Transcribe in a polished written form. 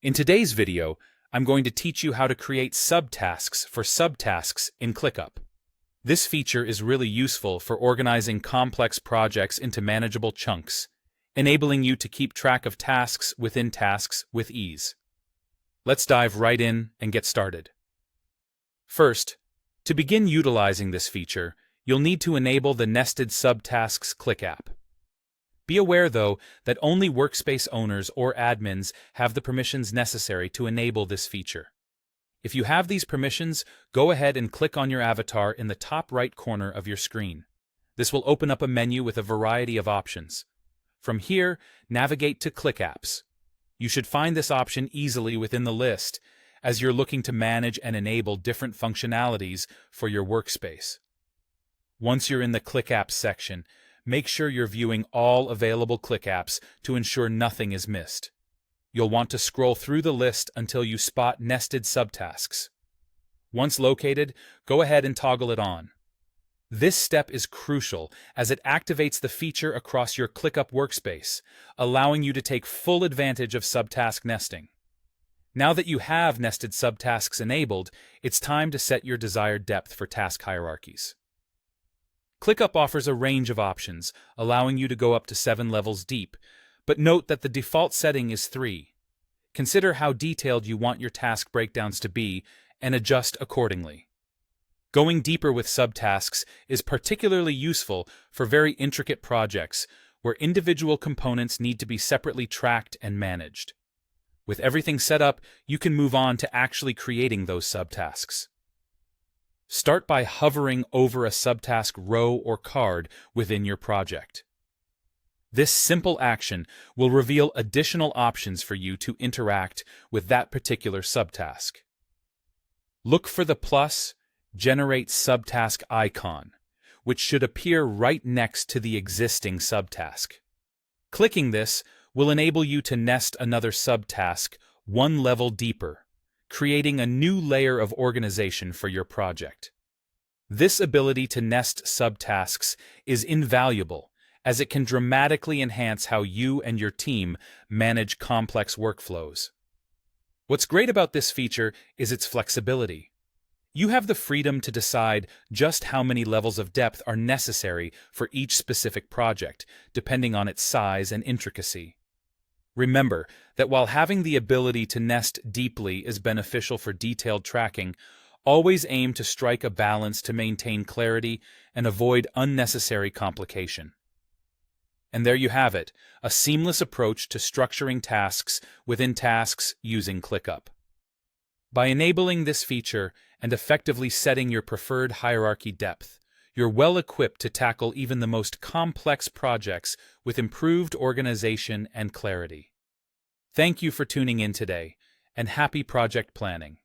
In today's video, I'm going to teach you how to create subtasks for subtasks in ClickUp. This feature is really useful for organizing complex projects into manageable chunks, enabling you to keep track of tasks within tasks with ease. Let's dive right in and get started. First, to begin utilizing this feature, you'll need to enable the Nested Subtasks ClickUp. Be aware, though, that only workspace owners or admins have the permissions necessary to enable this feature. If you have these permissions, go ahead and click on your avatar in the top right corner of your screen. This will open up a menu with a variety of options. From here, navigate to ClickApps. You should find this option easily within the list, as you're looking to manage and enable different functionalities for your workspace. Once you're in the ClickApps section, make sure you're viewing all available ClickApps to ensure nothing is missed. You'll want to scroll through the list until you spot Nested Subtasks. Once located, go ahead and toggle it on. This step is crucial as it activates the feature across your ClickUp workspace, allowing you to take full advantage of subtask nesting. Now that you have Nested Subtasks enabled, it's time to set your desired depth for task hierarchies. ClickUp offers a range of options, allowing you to go up to 7 levels deep, but note that the default setting is 3. Consider how detailed you want your task breakdowns to be and adjust accordingly. Going deeper with subtasks is particularly useful for very intricate projects where individual components need to be separately tracked and managed. With everything set up, you can move on to actually creating those subtasks. Start by hovering over a subtask row or card within your project. This simple action will reveal additional options for you to interact with that particular subtask. Look for the plus Generate Subtask icon, which should appear right next to the existing subtask. Clicking this will enable you to nest another subtask one level deeper, creating a new layer of organization for your project. This ability to nest subtasks is invaluable, as it can dramatically enhance how you and your team manage complex workflows. What's great about this feature is its flexibility. You have the freedom to decide just how many levels of depth are necessary for each specific project, depending on its size and intricacy. Remember that while having the ability to nest deeply is beneficial for detailed tracking, always aim to strike a balance to maintain clarity and avoid unnecessary complication. And there you have it, a seamless approach to structuring tasks within tasks using ClickUp. By enabling this feature and effectively setting your preferred hierarchy depth, you're well equipped to tackle even the most complex projects with improved organization and clarity. Thank you for tuning in today, and happy project planning.